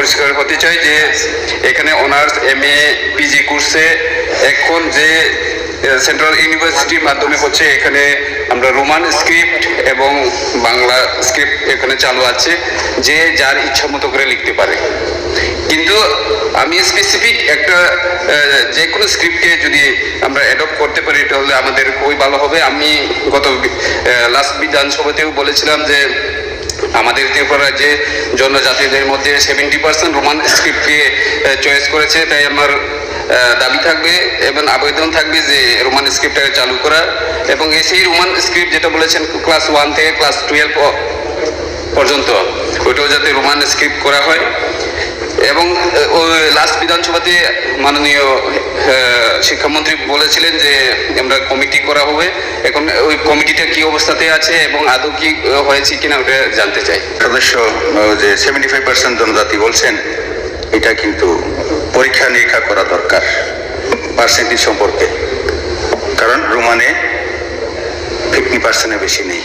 পরিষ্কার হতে চাই যে এখানে অনার্স, MA, PG কোর্সে এখন যে সেন্ট্রাল ইউনিভার্সিটির মাধ্যমে হচ্ছে, এখানে আমরা রোমান স্ক্রিপ্ট এবং বাংলা স্ক্রিপ্ট এখানে চালু আছে, যে যার ইচ্ছা মতো করে লিখতে পারে। কিন্তু আমি স্পেসিফিক একটা যে কোনো স্ক্রিপ্টকে যদি আমরা অ্যাডপ্ট করতে পারি তাহলে আমাদের খুবই ভালো হবে। আমি গত লাস্ট বিধানসভাতেও বলেছিলাম যে আমাদের ত্রিপুরা রাজ্যে জনজাতিদের মধ্যে 70% রোমান স্ক্রিপ্টকে চয়েস করেছে, তাই আমার দাবি থাকবে এবং আবেদন থাকবে যে রোমান স্ক্রিপ্টটাকে চালু করা, এবং সেই রোমান স্ক্রিপ্ট যেটা বলেছেন ক্লাস 1 থেকে ক্লাস 12 পর্যন্ত ওইটাও যাতে রোমান স্ক্রিপ্ট করা হয়। এবং লাস্ট বিধানসভাতে মাননীয় শিক্ষামন্ত্রী বলেছিলেন যে আমরা কমিটি করা হবে। এখন ওই কমিটিটা কি অবস্থাতে আছে এবং আদৌ কি হয়েছে কিনা ওটা জানতে চাই। সদস্য যে 75% জনজাতি বলছেন, এটা কিন্তু পরীক্ষা নিরীক্ষা করা দরকার পার্সেন্টেজ সম্পর্কে, কারণ রোমানে 50%-এর বেশি নেই।